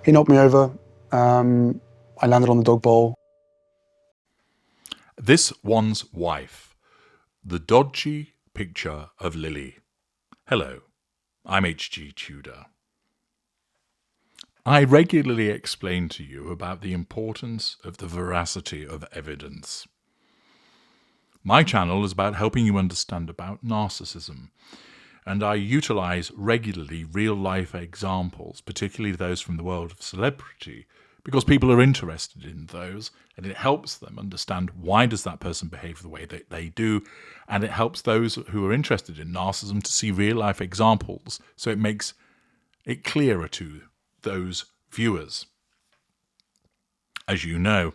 He knocked me over. I landed on the dog bowl. This one's wife. The dodgy picture of Lili. Hello, I'm H.G. Tudor. I regularly explain to you about the importance of the veracity of evidence. My channel is about helping you understand about narcissism, and I utilize regularly real-life examples, particularly those from the world of celebrity, because people are interested in those, and it helps them understand why does that person behave the way that they do, and it helps those who are interested in narcissism to see real-life examples, so it makes it clearer to those viewers. As you know,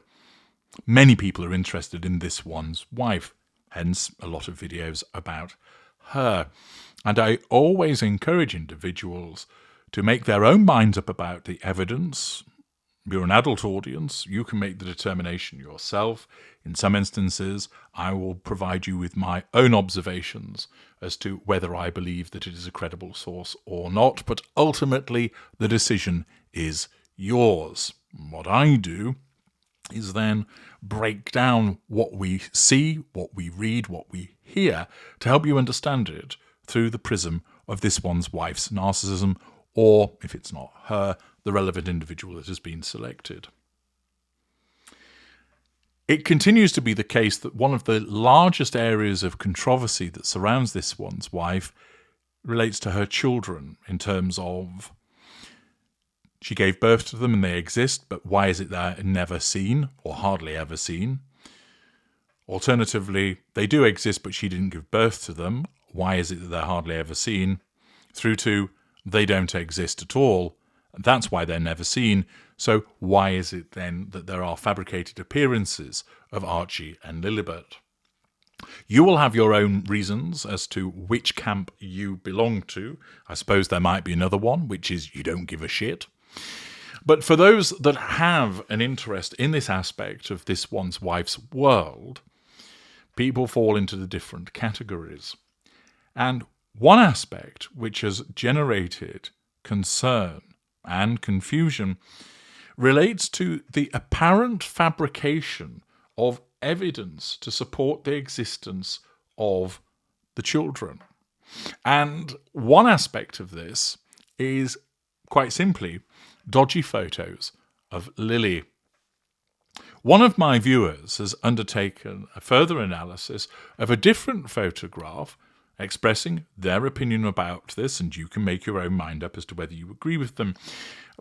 many people are interested in this one's wife, hence a lot of videos about her. And I always encourage individuals to make their own minds up about the evidence. You're an adult audience, you can make the determination yourself. In some instances, I will provide you with my own observations as to whether I believe that it is a credible source or not, but ultimately the decision is yours. What I do is then break down what we see, what we read, what we hear, to help you understand it through the prism of this one's wife's narcissism, or, if it's not her, the relevant individual that has been selected. It continues to be the case that one of the largest areas of controversy that surrounds this one's wife relates to her children, in terms of she gave birth to them and they exist, but why is it they're never seen or hardly ever seen? Alternatively, they do exist, but she didn't give birth to them. Why is it that they're hardly ever seen? Through to they don't exist at all. That's why they're never seen. So why is it then that there are fabricated appearances of Archie and Lilibet? You will have your own reasons as to which camp you belong to. I suppose there might be another one, which is you don't give a shit. But for those that have an interest in this aspect of this one's wife's world, people fall into the different categories. And one aspect which has generated concern and confusion relates to the apparent fabrication of evidence to support the existence of the children. And one aspect of this is, quite simply, dodgy photos of Lili. One of my viewers has undertaken a further analysis of a different photograph expressing their opinion about this, and you can make your own mind up as to whether you agree with them.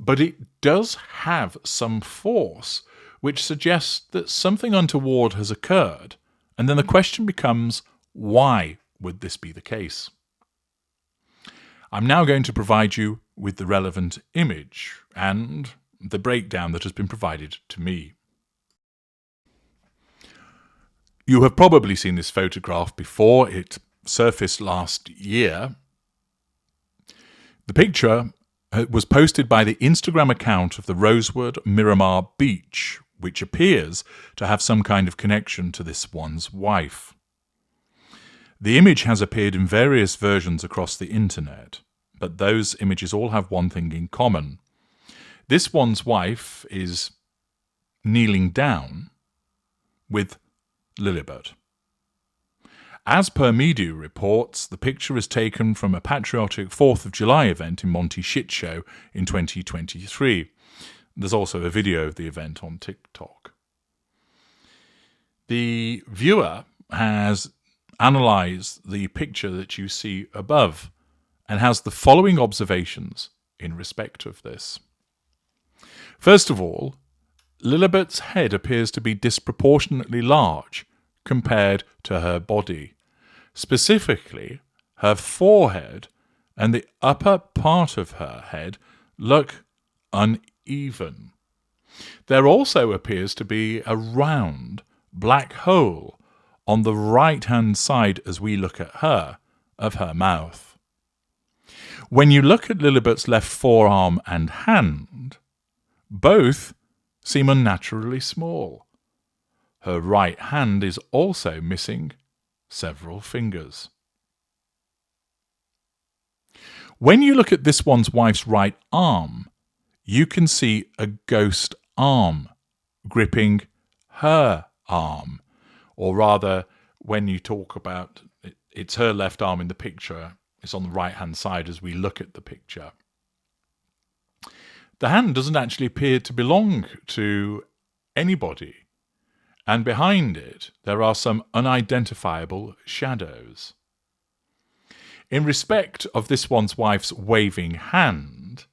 But it does have some force which suggests that something untoward has occurred, and then the question becomes, why would this be the case? I'm now going to provide you with the relevant image and the breakdown that has been provided to me. You have probably seen this photograph before. It surfaced last year. The picture was posted by the Instagram account of the Rosewood Miramar Beach, which appears to have some kind of connection to this one's wife. The image has appeared in various versions across the internet, but those images all have one thing in common. This one's wife is kneeling down with Lilibet. As per media reports, the picture is taken from a patriotic 4th of July event in Monty Shit Show in 2023. There's also a video of the event on TikTok. The viewer has analysed the picture that you see above and has the following observations in respect of this. First of all, Lilibet's head appears to be disproportionately large compared to her body. Specifically, her forehead and the upper part of her head look uneven. There also appears to be a round black hole on the right-hand side, as we look at her, of her mouth. When you look at Lilibet's left forearm and hand, both seem unnaturally small. Her right hand is also missing several fingers. When you look at this one's wife's right arm, you can see a ghost arm gripping her arm. Or rather, when you talk about it's her left arm in the picture, it's on the right-hand side as we look at the picture. The hand doesn't actually appear to belong to anybody. And behind it, there are some unidentifiable shadows. In respect of this one's wife's waving hand,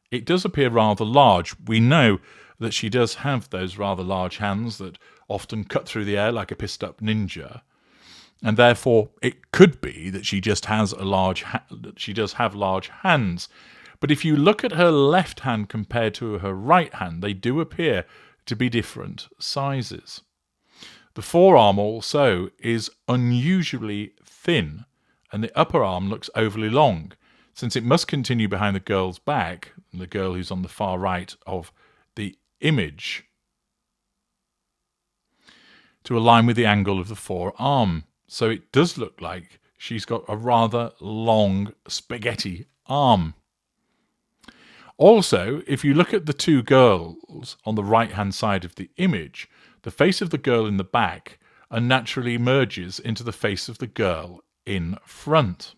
it does appear rather large. We know that she does have those rather large hands that often cut through the air like a pissed-up ninja, and therefore it could be that she just has she does have large hands. But if you look at her left hand compared to her right hand, they do appear to be different sizes. The forearm also is unusually thin, and the upper arm looks overly long, since it must continue behind the girl's back, the girl who's on the far right of the image, to align with the angle of the forearm. So it does look like she's got a rather long spaghetti arm. Also, if you look at the two girls on the right-hand side of the image, the face of the girl in the back unnaturally merges into the face of the girl in front.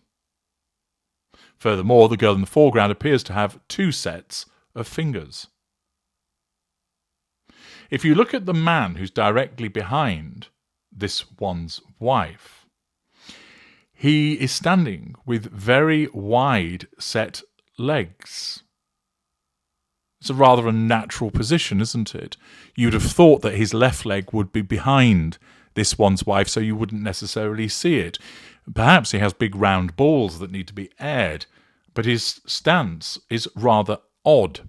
Furthermore, the girl in the foreground appears to have two sets of fingers. If you look at the man who's directly behind this one's wife, he is standing with very wide set legs. It's a rather unnatural position, isn't it? You'd have thought that his left leg would be behind this one's wife, so you wouldn't necessarily see it. Perhaps he has big round balls that need to be aired, but his stance is rather odd.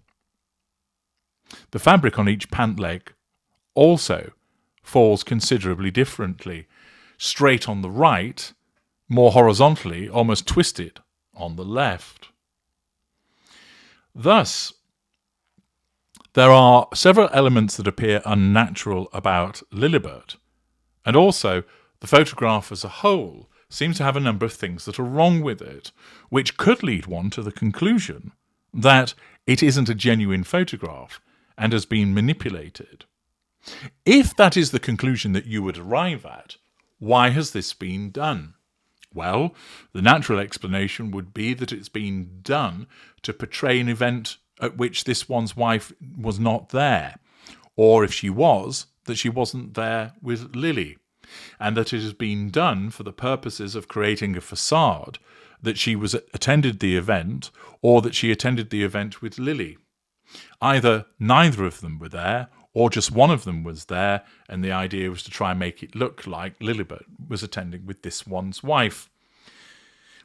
The fabric on each pant leg also falls considerably differently. Straight on the right, more horizontally, almost twisted on the left. Thus, there are several elements that appear unnatural about Lilibert, and also the photograph as a whole seems to have a number of things that are wrong with it, which could lead one to the conclusion that it isn't a genuine photograph and has been manipulated. If that is the conclusion that you would arrive at, why has this been done? Well, the natural explanation would be that it's been done to portray an event at which this one's wife was not there, or if she was, that she wasn't there with Lili, and that it has been done for the purposes of creating a facade that she attended the event, or that she attended the event with Lili. Either neither of them were there, or just one of them was there, and the idea was to try and make it look like Lilibert was attending with this one's wife.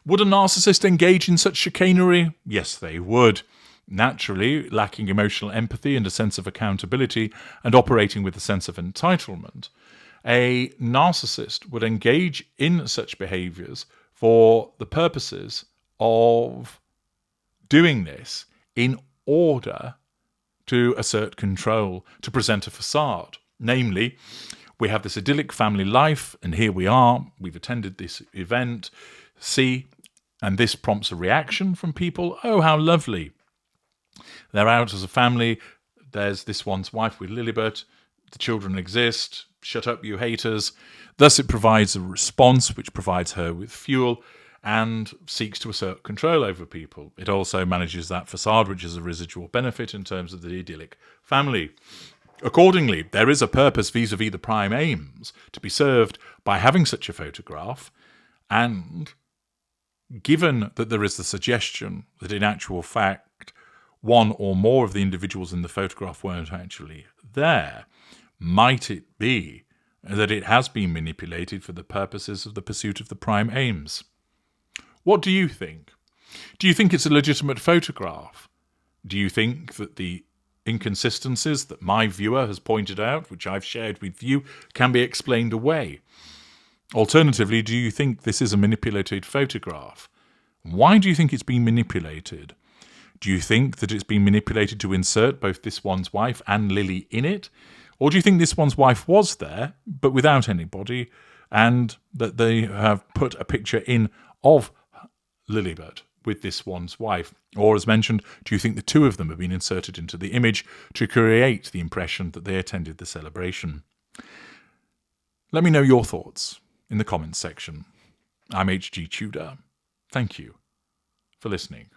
Would a narcissist engage in such chicanery? Yes, they would. Naturally, lacking emotional empathy and a sense of accountability, and operating with a sense of entitlement, a narcissist would engage in such behaviours for the purposes of doing this in order to assert control, to present a facade. Namely, we have this idyllic family life, and here we are, we've attended this event, see, and this prompts a reaction from people. Oh, how lovely. They're out as a family. There's this one's wife with Lilibert. The children exist. Shut up, you haters. Thus it provides a response which provides her with fuel and seeks to assert control over people. It also manages that facade, which is a residual benefit in terms of the idyllic family. Accordingly, there is a purpose vis-à-vis the prime aims to be served by having such a photograph, and given that there is the suggestion that in actual fact one or more of the individuals in the photograph weren't actually there, might it be that it has been manipulated for the purposes of the pursuit of the prime aims? What do you think? Do you think it's a legitimate photograph? Do you think that the inconsistencies that my viewer has pointed out, which I've shared with you, can be explained away? Alternatively, do you think this is a manipulated photograph? Why do you think it's been manipulated? Do you think that it's been manipulated to insert both this one's wife and Lili in it? Or do you think this one's wife was there, but without anybody, and that they have put a picture in of Lilibert with this one's wife? Or, as mentioned, do you think the two of them have been inserted into the image to create the impression that they attended the celebration? Let me know your thoughts in the comments section. I'm HG Tudor. Thank you for listening.